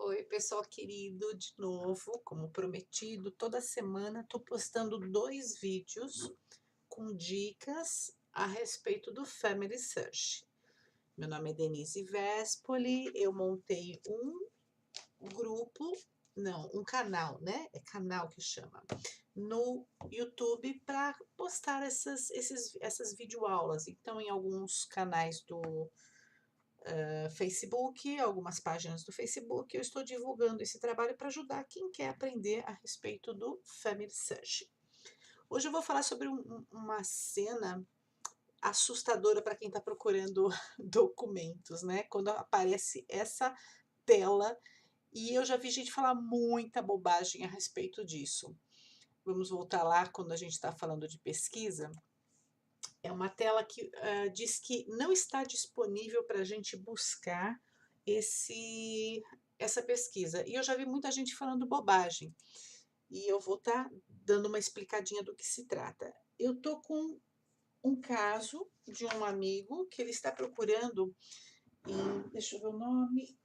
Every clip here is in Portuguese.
Oi, pessoal querido, de novo, como prometido, toda semana estou postando 2 vídeos com dicas a respeito do Family Search. Meu nome é Denise Vespoli, eu montei um grupo, não, um canal, né? É canal que chama, no YouTube para postar essas videoaulas. Então, em alguns canais do Facebook, algumas páginas do Facebook, eu estou divulgando esse trabalho para ajudar quem quer aprender a respeito do Family Search. Hoje eu vou falar sobre uma cena assustadora para quem está procurando documentos, né? Quando aparece essa tela, e eu já vi gente falar muita bobagem a respeito disso. Vamos voltar lá quando a gente está falando de pesquisa. É uma tela que diz que não está disponível para a gente buscar essa pesquisa. E eu já vi muita gente falando bobagem. E eu vou estar dando uma explicadinha do que se trata. Eu estou com um caso de um amigo que ele está procurando em, deixa eu ver o nome,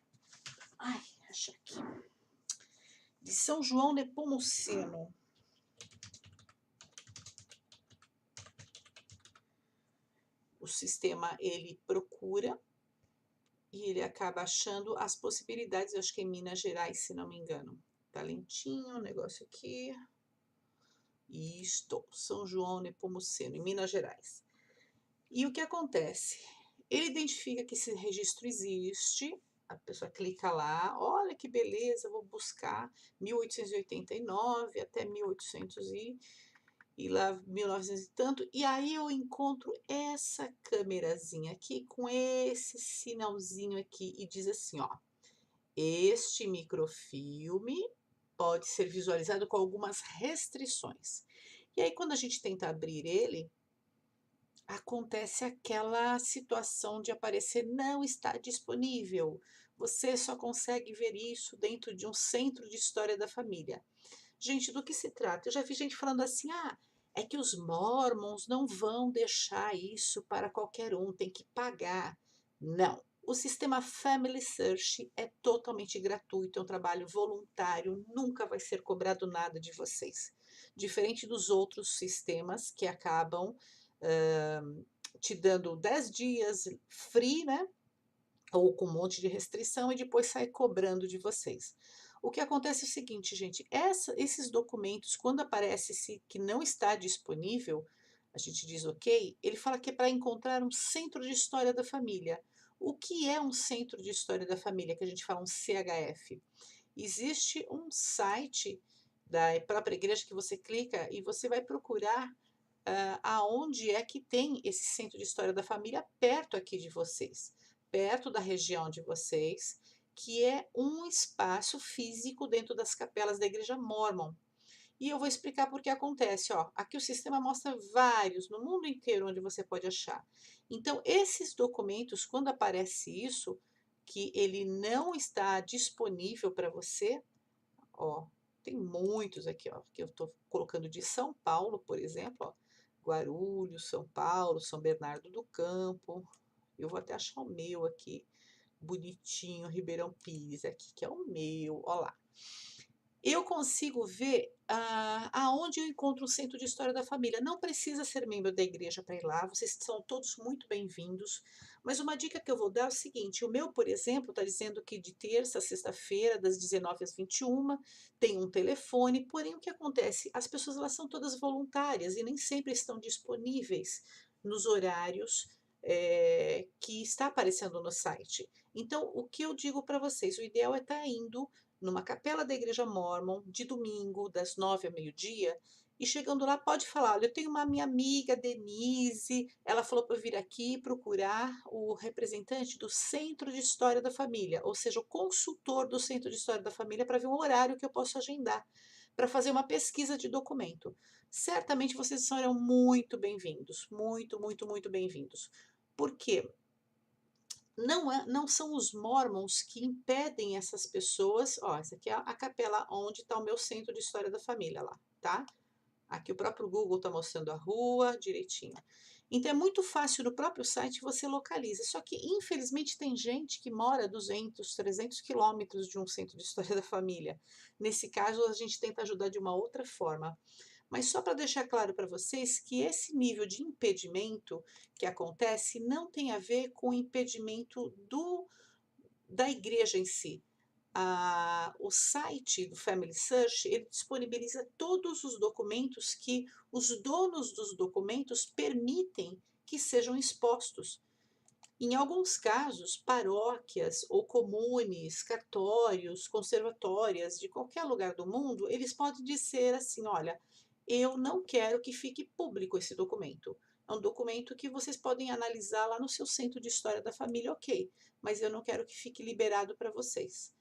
ai, acha aqui, de São João Nepomuceno. O sistema ele procura e ele acaba achando as possibilidades, eu acho que é em Minas Gerais, se não me engano. Tá lentinho o negócio aqui. Isto, São João Nepomuceno, em Minas Gerais. E o que acontece? Ele identifica que esse registro existe, a pessoa clica lá, olha que beleza, vou buscar 1889 até 1800 e lá 1900 e tanto, e aí eu encontro essa câmerazinha aqui com esse sinalzinho aqui e diz assim, ó, este microfilme pode ser visualizado com algumas restrições. E aí quando a gente tenta abrir ele, acontece aquela situação de aparecer não está disponível. Você só consegue ver isso dentro de um centro de história da família. Gente, do que se trata? Eu já vi gente falando assim: ah, é que os Mormons não vão deixar isso para qualquer um, tem que pagar. Não. O sistema Family Search é totalmente gratuito, é um trabalho voluntário, nunca vai ser cobrado nada de vocês. Diferente dos outros sistemas que acabam te dando 10 dias free, né? Ou com um monte de restrição e depois sai cobrando de vocês. O que acontece é o seguinte, gente, esses documentos, quando aparece que não está disponível, a gente diz ok, ele fala que é para encontrar um centro de história da família. O que é um centro de história da família, que a gente fala um CHF? Existe um site da própria igreja que você clica e você vai procurar aonde é que tem esse centro de história da família perto aqui de vocês, perto da região de vocês, que é um espaço físico dentro das capelas da igreja Mórmon. E eu vou explicar por que acontece, ó. Aqui o sistema mostra vários no mundo inteiro onde você pode achar. Então, esses documentos, quando aparece isso, que ele não está disponível para você, ó, tem muitos aqui, ó, que eu estou colocando de São Paulo, por exemplo, ó, Guarulhos, São Paulo, São Bernardo do Campo. Eu vou até achar o meu aqui, bonitinho, Ribeirão Pires, aqui que é o meu, ó lá. Eu consigo ver aonde eu encontro o Centro de História da Família. Não precisa ser membro da igreja para ir lá, vocês são todos muito bem-vindos. Mas uma dica que eu vou dar é o seguinte: o meu, por exemplo, está dizendo que de terça a sexta-feira, das 19 às 21, tem um telefone. Porém, o que acontece? As pessoas elas são todas voluntárias e nem sempre estão disponíveis nos horários que está aparecendo no site. Então, o que eu digo para vocês? O ideal é estar indo numa capela da igreja Mórmon, de domingo, das 9 ao meio-dia, e chegando lá pode falar, olha, eu tenho uma minha amiga, Denise, ela falou para eu vir aqui procurar o representante do Centro de História da Família, ou seja, o consultor do Centro de História da Família para ver um horário que eu posso agendar, para fazer uma pesquisa de documento. Certamente vocês serão muito bem-vindos, muito, muito, muito bem-vindos. Por quê? Não são os Mormons que impedem essas pessoas. Ó, essa aqui é a capela onde está o meu centro de história da família lá, tá? Aqui o próprio Google está mostrando a rua direitinho. Então é muito fácil no próprio site você localiza, só que infelizmente tem gente que mora a 200, 300 quilômetros de um centro de história da família. Nesse caso a gente tenta ajudar de uma outra forma. Mas só para deixar claro para vocês que esse nível de impedimento que acontece não tem a ver com o impedimento da igreja em si. O site do Family Search, ele disponibiliza todos os documentos que os donos dos documentos permitem que sejam expostos. Em alguns casos, paróquias ou comunes, cartórios, conservatórias de qualquer lugar do mundo, eles podem dizer assim: olha, eu não quero que fique público esse documento. É um documento que vocês podem analisar lá no seu centro de história da família, ok, mas eu não quero que fique liberado para vocês.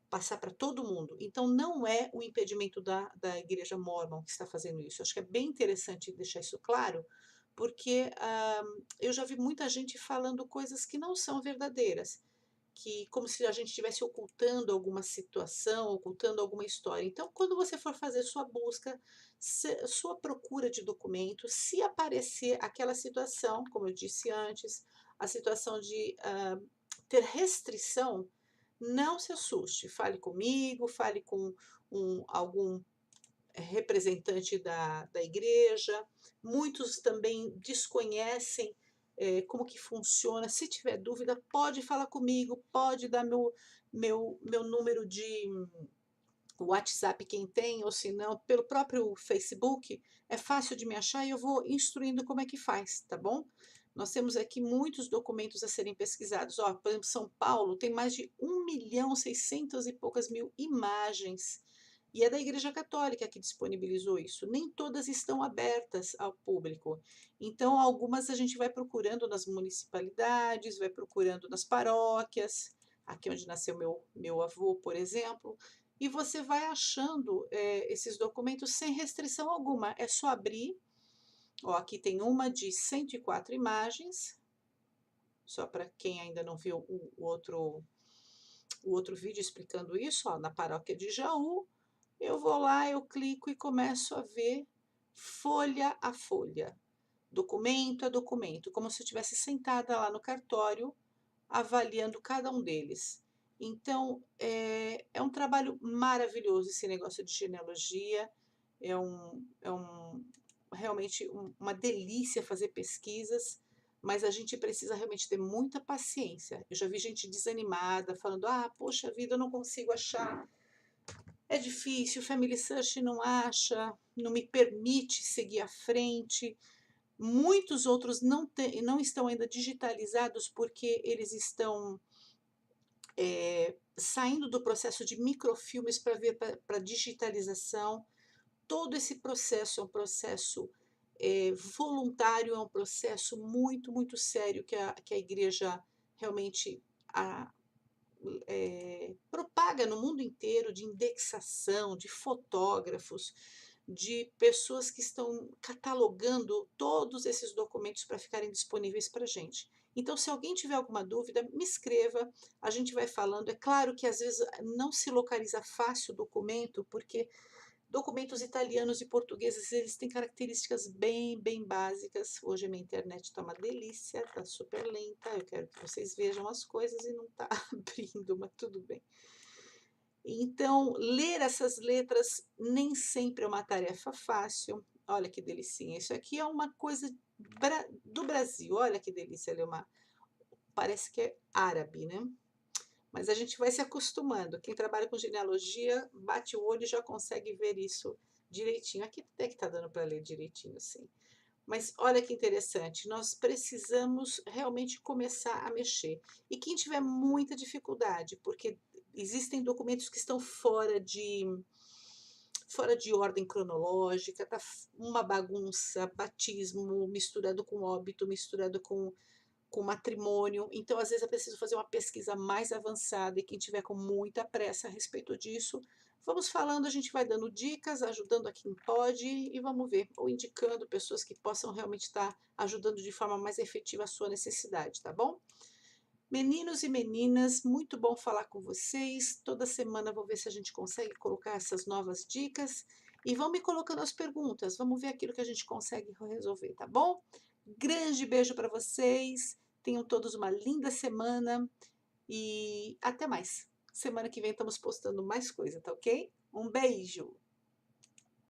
Passar para todo mundo. Então, não é o impedimento da igreja mórmon que está fazendo isso. Acho que é bem interessante deixar isso claro, porque eu já vi muita gente falando coisas que não são verdadeiras, que como se a gente estivesse ocultando alguma situação, ocultando alguma história. Então, quando você for fazer sua busca, sua procura de documentos, se aparecer aquela situação, como eu disse antes, a situação de ter restrição, não se assuste, fale comigo, fale com algum representante da igreja. Muitos também desconhecem como que funciona. Se tiver dúvida, pode falar comigo, pode dar meu número de WhatsApp quem tem, ou se não, pelo próprio Facebook, é fácil de me achar e eu vou instruindo como é que faz, tá bom? Nós temos aqui muitos documentos a serem pesquisados. Ó, por exemplo, São Paulo tem mais de 1.600.000 e poucas mil imagens. E é da Igreja Católica que disponibilizou isso. Nem todas estão abertas ao público. Então, algumas a gente vai procurando nas municipalidades, vai procurando nas paróquias, aqui onde nasceu meu avô, por exemplo, e você vai achando esses documentos sem restrição alguma. É só abrir. Ó, aqui tem uma de 104 imagens, só para quem ainda não viu o outro vídeo explicando isso, ó, na paróquia de Jaú. Eu vou lá, eu clico e começo a ver folha a folha, documento a documento, como se eu estivesse sentada lá no cartório, avaliando cada um deles. Então, é um trabalho maravilhoso esse negócio de genealogia, realmente uma delícia fazer pesquisas, mas a gente precisa realmente ter muita paciência. Eu já vi gente desanimada, falando, poxa vida, eu não consigo achar, é difícil, o Family Search não acha, não me permite seguir à frente. Muitos outros não estão ainda digitalizados porque eles estão saindo do processo de microfilmes para vir para digitalização. Todo esse processo é um processo voluntário, é um processo muito, muito sério que a igreja realmente propaga no mundo inteiro, de indexação, de fotógrafos, de pessoas que estão catalogando todos esses documentos para ficarem disponíveis para a gente. Então, se alguém tiver alguma dúvida, me escreva, a gente vai falando. É claro que às vezes não se localiza fácil o documento, porque documentos italianos e portugueses, eles têm características bem, bem básicas. Hoje a minha internet está uma delícia, está super lenta. Eu quero que vocês vejam as coisas e não está abrindo, mas tudo bem. Então, ler essas letras nem sempre é uma tarefa fácil. Olha que delicinha. Isso aqui é uma coisa do Brasil. Olha que delícia. Parece que é árabe, né? Mas a gente vai se acostumando. Quem trabalha com genealogia, bate o olho e já consegue ver isso direitinho. Aqui até que está dando para ler direitinho, sim. Mas olha que interessante, nós precisamos realmente começar a mexer. E quem tiver muita dificuldade, porque existem documentos que estão fora de ordem cronológica, tá uma bagunça, batismo misturado com óbito, misturado com matrimônio. Então, às vezes, é preciso fazer uma pesquisa mais avançada e quem tiver com muita pressa a respeito disso, vamos falando, a gente vai dando dicas, ajudando a quem pode e vamos ver, ou indicando pessoas que possam realmente estar ajudando de forma mais efetiva a sua necessidade, tá bom? Meninos e meninas, muito bom falar com vocês. Toda semana vou ver se a gente consegue colocar essas novas dicas e vão me colocando as perguntas. Vamos ver aquilo que a gente consegue resolver, tá bom? Grande beijo para vocês, tenham todos uma linda semana e até mais. Semana que vem estamos postando mais coisa, tá ok? Um beijo!